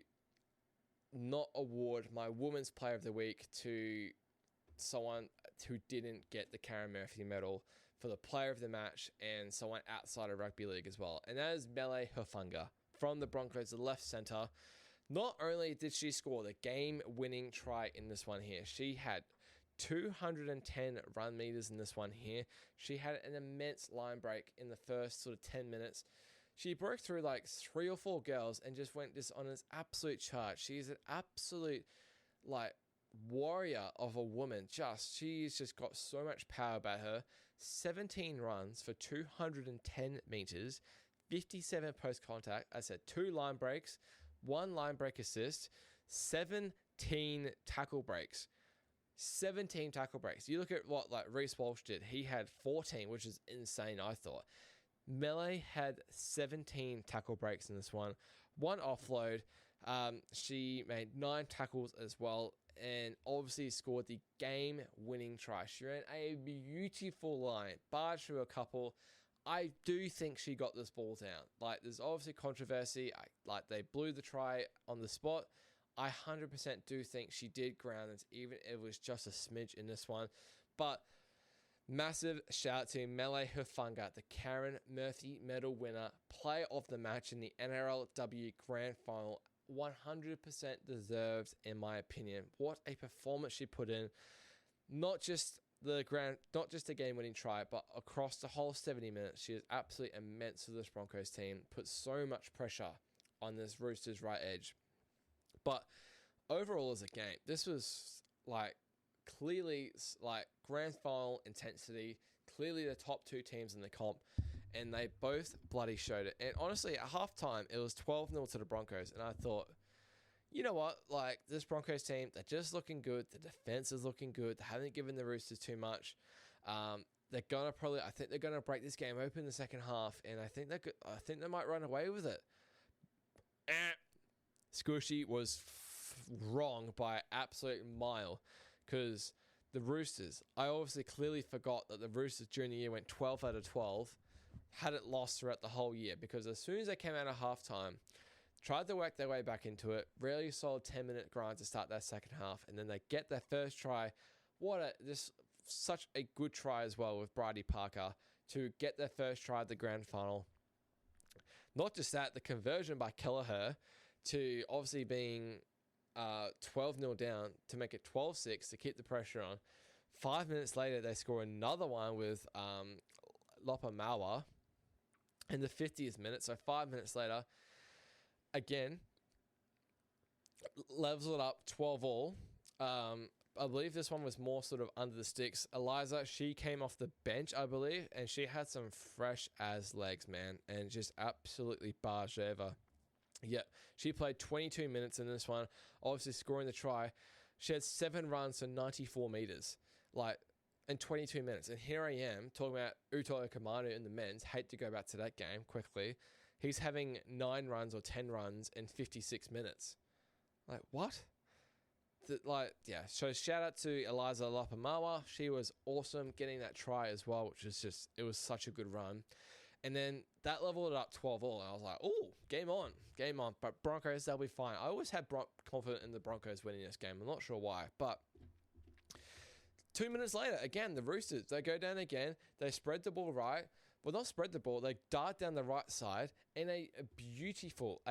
not award my Women's Player of the Week to someone who didn't get the Karen Murphy medal for the player of the match and someone outside of rugby league as well. And that is Mele Hufanga from the Broncos, the left centre. Not only did she score the game-winning try in this one here, she had 210 run meters in this one here. She had an immense line break in the first sort of 10 minutes. She broke through like 3 or 4 girls and just went just on this absolute charge. She's an absolute like warrior of a woman. She's just got so much power about her. 17 runs for 210 meters, 57 post contact. I said 2 line breaks, 1 line break assist, 17 tackle breaks. 17 tackle breaks. You look at what like Reece Walsh did. He had 14, which is insane, I thought. Mele had 17 tackle breaks in this one. 1 offload. She made 9 tackles as well. And obviously scored the game-winning try. She ran a beautiful line. Barged through a couple. I do think she got this ball down. Like, there's obviously controversy. Like, they blew the try on the spot. I 100% do think she did ground it, even if it was just a smidge in this one. But massive shout to Mele Hufanga, the Karen Murphy medal winner, player of the match in the NRLW Grand Final. 100% deserved, in my opinion. What a performance she put in. Not just the game-winning try, but across the whole 70 minutes. She is absolutely immense for this Broncos team. Put so much pressure on this Roosters right edge. But overall as a game, this was like clearly like grand final intensity, clearly the top two teams in the comp, and they both bloody showed it. And honestly, at halftime, it was 12-0 to the Broncos, and I thought, you know what, like this Broncos team, they're just looking good. The defense is looking good. They haven't given the Roosters too much. I think they're gonna break this game open in the second half, and I think they might run away with it. Squishy was wrong by an absolute mile, because the Roosters, I obviously clearly forgot that the Roosters during the year went 12 out of 12, hadn't lost throughout the whole year, because as soon as they came out of halftime, tried to work their way back into it, really solid 10-minute grind to start that second half, and then they get their first try. Such a good try as well with Bridie Parker to get their first try at the grand final. Not just that, the conversion by Kelleher to obviously being 12-0 down to make it 12-6 to keep the pressure on. 5 minutes later, they score another one with Lopamawa in the 50th minute. So 5 minutes later, again, levels it up 12-all. I believe this one was more sort of under the sticks. Eliza, she came off the bench, I believe, and she had some fresh as legs, man, and just absolutely barged over. Yep, she played 22 minutes in this one, obviously scoring the try. She had 7 runs to 94 meters, in 22 minutes. And here I am talking about Uto Okamanu in the men's. Hate to go back to that game quickly. He's having 9 runs or 10 runs in 56 minutes. What? So shout out to Eliza Lopamawa. She was awesome getting that try as well, which is it was such a good run. And then that leveled it up 12-all. And I was like, oh, game on. But Broncos, they'll be fine. I always had confidence in the Broncos winning this game. I'm not sure why. But 2 minutes later, again, the Roosters, they go down again. They spread the ball right. Well, not spread the ball. They dart down the right side in a beautiful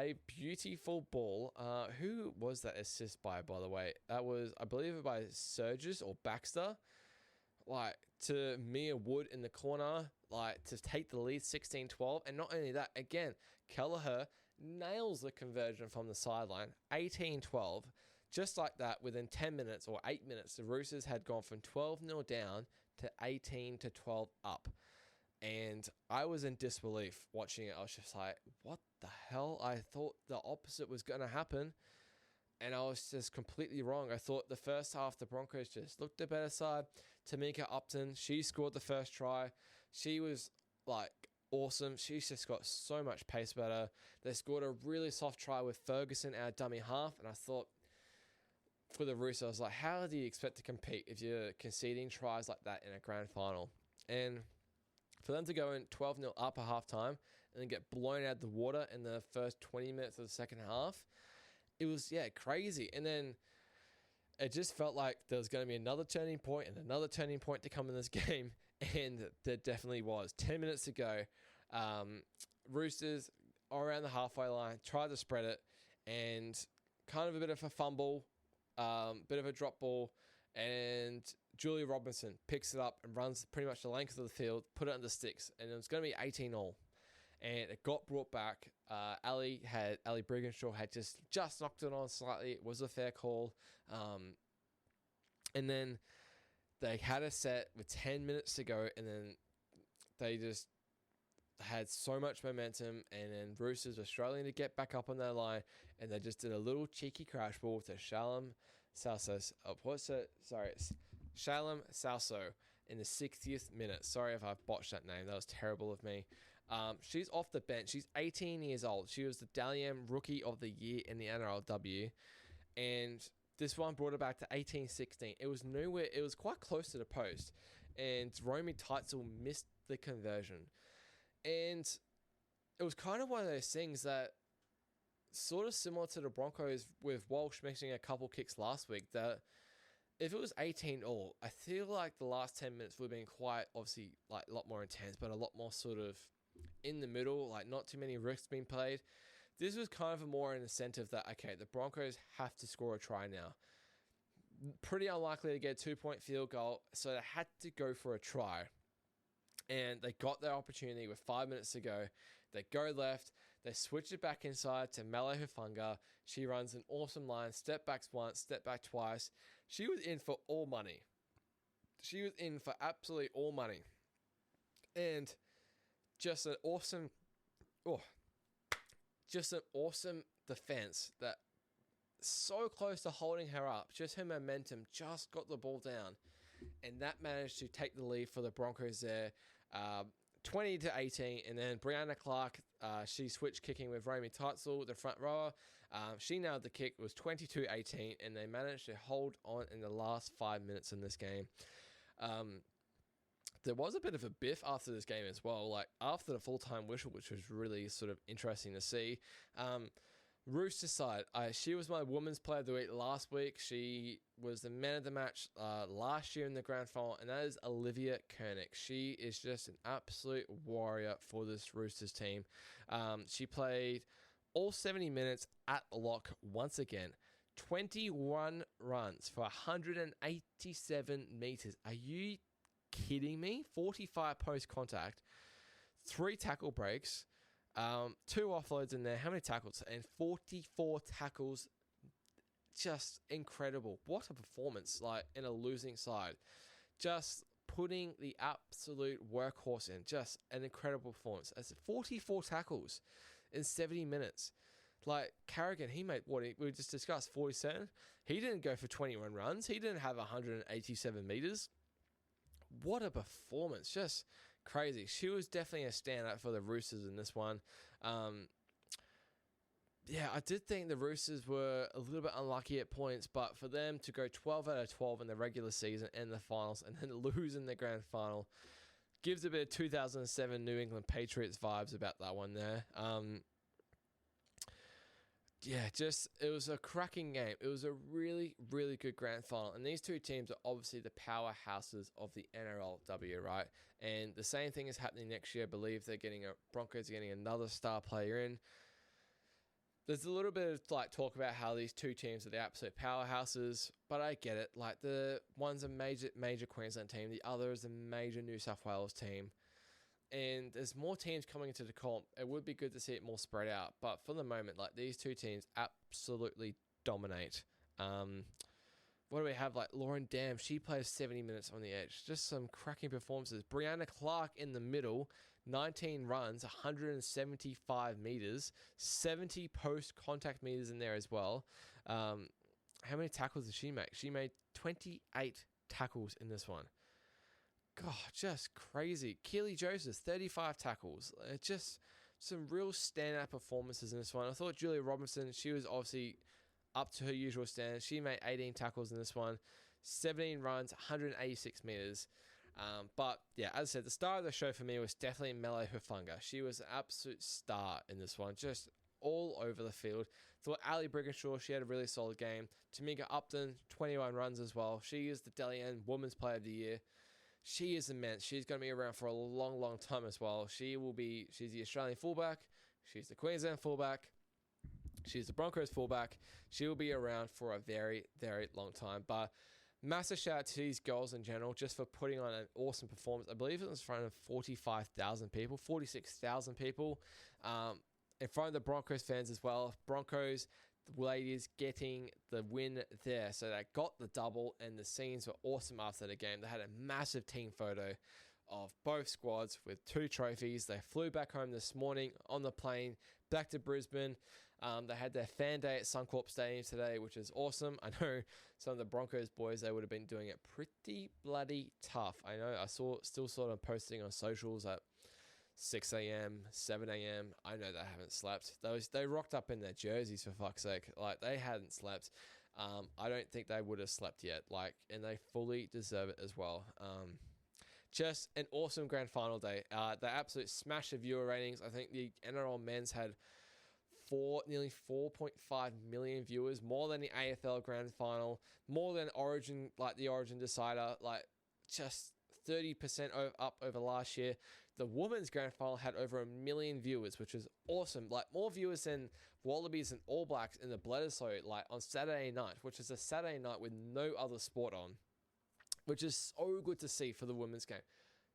ball. Who was that assist by the way? That was, I believe, by Surges or Baxter. To Mia Wood in the corner, to take the lead 16-12. And not only that, again, Kelleher nails the conversion from the sideline, 18-12. Just like that, within 10 minutes or 8 minutes, the Roosters had gone from 12-0 down to 18-12 up. And I was in disbelief watching it. I was just like, what the hell? I thought the opposite was going to happen. And I was just completely wrong. I thought the first half, the Broncos just looked the better side. Tamika Upton, she scored the first try. She was awesome. She's just got so much pace better. They scored a really soft try with Ferguson, our dummy half. And I thought, for the Roosters, I was like, how do you expect to compete if you're conceding tries like that in a grand final? And for them to go in 12-0 up at halftime and then get blown out of the water in the first 20 minutes of the second half, it was, crazy. And then it just felt like there was going to be another turning point and another turning point to come in this game, and there definitely was. 10 minutes to go. Roosters around the halfway line, tried to spread it, and kind of a bit of a fumble, bit of a drop ball, and Julia Robinson picks it up and runs pretty much the length of the field, put it under sticks, and it was going to be 18-all. And it got brought back. Ali Brigginshaw had just knocked it on slightly. It was a fair call. And then they had a set with 10 minutes to go, and then they just had so much momentum, and then Roosters were struggling to get back up on their line, and they just did a little cheeky crash ball to Shalom Salso. Shalom Salso in the 60th minute. Sorry if I've botched that name. That was terrible of me. She's off the bench. She's 18 years old. She was the Dally M Rookie of the Year in the NRLW. And this one brought her back to 18-16. It was nowhere. It was quite close to the post. And Romy Teitzel missed the conversion. And it was kind of one of those things that sort of similar to the Broncos with Walsh missing a couple kicks last week, that if it was 18-all, I feel like the last 10 minutes would have been quite, obviously, a lot more intense, but a lot more sort of in the middle, not too many risks being played. This was kind of a more an incentive that, okay, the Broncos have to score a try now. Pretty unlikely to get a 2-point field goal, so they had to go for a try. And they got their opportunity with 5 minutes to go. They go left. They switch it back inside to Melo Hufanga. She runs an awesome line. Step backs once, step back twice. She was in for all money. She was in for absolutely all money. And just an awesome defense that so close to holding her up. Just her momentum just got the ball down. And that managed to take the lead for the Broncos there. 20-18, and then Brianna Clark, she switched kicking with Romy Teitzel, the front rower. She nailed the kick. It was 22-18, and they managed to hold on in the last 5 minutes in this game. There was a bit of a biff after this game as well, like after the full-time whistle, which was really sort of interesting to see. Roosters side, she was my women's player of the week last week. She was the man of the match last year in the grand final, and that is Olivia Koenig. She is just an absolute warrior for this Roosters team. She played all 70 minutes at lock once again. 21 runs for 187 meters. Are you kidding me? 45 post contact, 3 tackle breaks. 2 offloads in there. How many tackles? And 44 tackles. Just incredible. What a performance, like in a losing side. Just putting the absolute workhorse in. Just an incredible performance. That's 44 tackles in 70 minutes. Like Carrigan, he made what we just discussed, 47. He didn't go for 21 runs. He didn't have 187 meters. What a performance. Just crazy. She was definitely a standout for the Roosters in this one. Yeah, I did think the Roosters were a little bit unlucky at points, but for them to go 12 out of 12 in the regular season and the finals and then lose in the grand final gives a bit of 2007 New England Patriots vibes about that one there. Yeah, it was a cracking game. It was a really, really good grand final. And these two teams are obviously the powerhouses of the NRLW, right? And the same thing is happening next year. I believe Broncos are getting another star player in. There's a little bit of talk about how these two teams are the absolute powerhouses, but I get it. Like the one's a major Queensland team, the other is a major New South Wales team. And there's more teams coming into the comp. It would be good to see it more spread out. But for the moment, these two teams absolutely dominate. What do we have? Lauren Dam, she plays 70 minutes on the edge. Just some cracking performances. Brianna Clark in the middle, 19 runs, 175 meters, 70 post-contact meters in there as well. How many tackles did she make? She made 28 tackles in this one. God, just crazy. Keely Joseph, 35 tackles. Just some real standout performances in this one. I thought Julia Robinson, she was obviously up to her usual standards. She made 18 tackles in this one, 17 runs, 186 meters. But yeah, as I said, the star of the show for me was definitely Melo Hufanga. She was an absolute star in this one, just all over the field. Thought Ali Brigginshaw, she had a really solid game. Tamika Upton, 21 runs as well. She is the Dally M Women's Player of the Year. She is immense. She's going to be around for a long, long time as well. She's the Australian fullback. She's the Queensland fullback. She's the Broncos fullback. She will be around for a very, very long time. But massive shout out to these girls in general just for putting on an awesome performance. I believe it was in front of 45,000 people, 46,000 people in front of the Broncos fans as well. Broncos ladies getting the win there. So they got the double, and the scenes were awesome after the game. They had a massive team photo of both squads with 2 trophies. They flew back home this morning on the plane back to Brisbane. They had their fan day at Suncorp Stadium today, which is awesome. I know some of the Broncos boys, they would have been doing it pretty bloody tough. I know I still saw them posting on socials at 6 a.m., 7 a.m. I know they haven't slept. They rocked up in their jerseys, for fuck's sake. They hadn't slept. I don't think they would have slept yet. And they fully deserve it as well. Just an awesome grand final day. They absolutely smashed the viewer ratings. I think the NRL men's had nearly 4.5 million viewers, more than the AFL grand final, more than Origin, the Origin decider, just 30% up over last year. The women's grand final had over 1 million viewers, which is awesome. More viewers than Wallabies and All Blacks in the Bledisloe, on Saturday night, which is a Saturday night with no other sport on, which is so good to see for the women's game.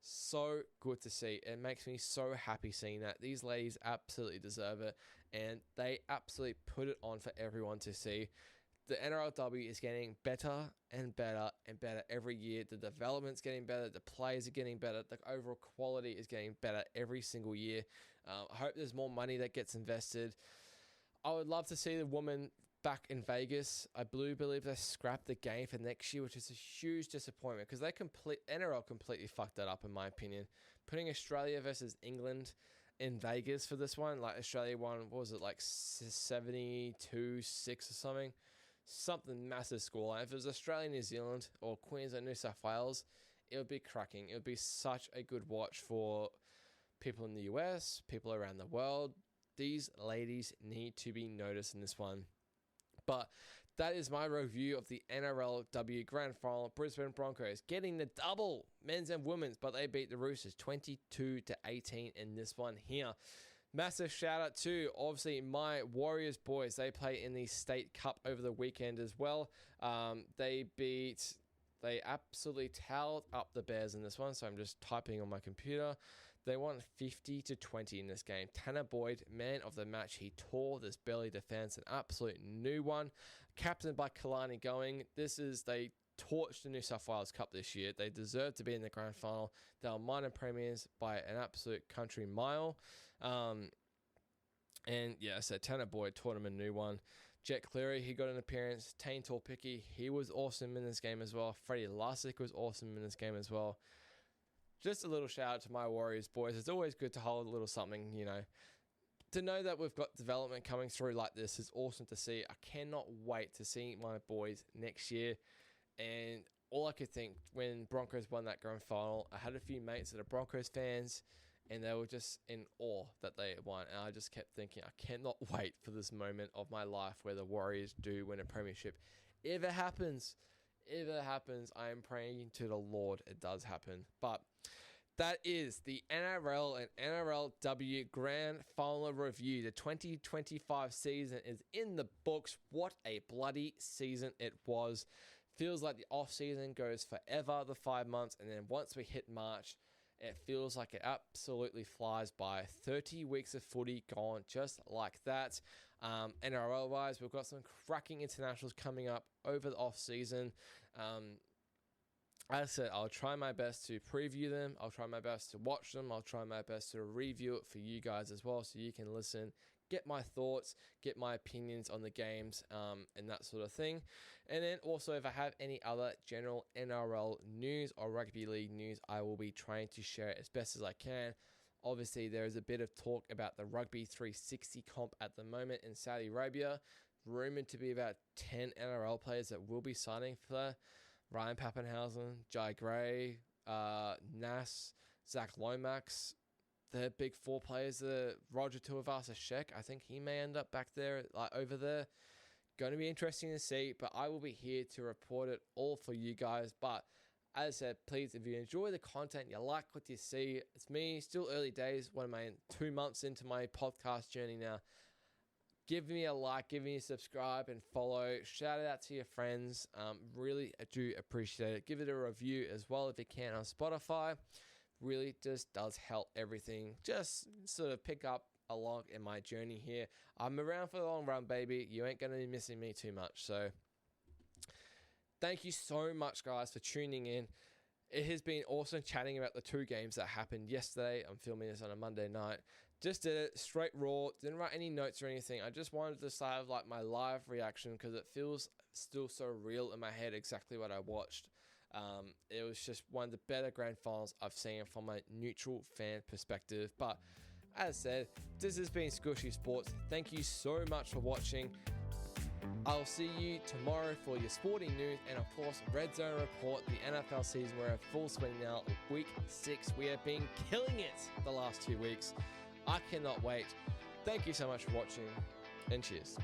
So good to see. It makes me so happy seeing that. These ladies absolutely deserve it, and they absolutely put it on for everyone to see. The NRLW is getting better and better and better every year. The development's getting better. The players are getting better. The overall quality is getting better every single year. I hope there's more money that gets invested. I would love to see the women back in Vegas. I believe they scrapped the game for next year, which is a huge disappointment because NRL completely fucked that up, in my opinion. Putting Australia versus England in Vegas for this one, like Australia won, what was it, like 72-6 or something? Something massive scoreline. If it was Australia, New Zealand, or Queensland, New South Wales, it would be cracking. It would be such a good watch for people in the US, people around the world. These ladies need to be noticed in this one. But that is my review of the NRLW Grand Final. Brisbane Broncos getting the double, men's and women's, but they beat the Roosters 22-18 in this one here. Massive shout out to, obviously, my Warriors boys. They play in the State Cup over the weekend as well. They absolutely towed up the Bears in this one, so I'm just typing on my computer. They won 50-20 in this game. Tanner Boyd, man of the match. He tore this belly defense, an absolute new one. Captained by Kalani Going. They torched the New South Wales Cup this year. They deserve to be in the grand final. They were minor premiers by an absolute country mile. So Tanner Boyd taught him a new one. Jet Cleary, he got an appearance. Tane Torpicki, he was awesome in this game as well. Freddie Lussick was awesome in this game as well. Just a little shout out to my Warriors boys. It's always good to hold a little something, To know that we've got development coming through like this is awesome to see. I cannot wait to see my boys next year. And all I could think when Broncos won that grand final, I had a few mates that are Broncos fans, and they were just in awe that they won. And I just kept thinking, I cannot wait for this moment of my life where the Warriors do win a premiership. If it happens, I am praying to the Lord it does happen. But that is the NRL and NRLW Grand Final review. The 2025 season is in the books. What a bloody season it was. Feels like the off season goes forever, the 5 months, and then once we hit March, it feels like it absolutely flies by. 30 weeks of footy gone just like that. NRL-wise, we've got some cracking internationals coming up over the off-season. As I said, I'll try my best to preview them. I'll try my best to watch them. I'll try my best to review it for you guys as well so you can listen, get my thoughts, get my opinions on the games, and that sort of thing. And then also, if I have any other general NRL news or rugby league news, I will be trying to share it as best as I can. Obviously, there is a bit of talk about the Rugby 360 comp at the moment in Saudi Arabia. Rumored to be about 10 NRL players that will be signing for Ryan Pappenhausen, Jai Gray, Nas, Zach Lomax. The big four players, Roger Tuivasa-Sheck, I think he may end up back there, over there. Going to be interesting to see, but I will be here to report it all for you guys. But as I said, please, if you enjoy the content, you like what you see, it's me, still early days, 2 months into my podcast journey now. Give me a like, give me a subscribe and follow. Shout it out to your friends. Really, I do appreciate it. Give it a review as well if you can on Spotify. Really just does help everything. Just sort of pick up along in my journey here. I'm around for the long run, baby. You ain't going to be missing me too much. So thank you so much, guys, for tuning in. It has been awesome chatting about the 2 games that happened yesterday. I'm filming this on a Monday night. Just did it straight raw. Didn't write any notes or anything. I just wanted to have my live reaction because it feels still so real in my head exactly what I watched. It was just one of the better grand finals I've seen from a neutral fan perspective. But as I said, this has been Squishy Sports. Thank you so much for watching. I'll see you tomorrow for your sporting news and, of course, Red Zone Report. The NFL season, we're in full swing now. Week 6, we have been killing it the last 2 weeks. I cannot wait. Thank you so much for watching, and cheers.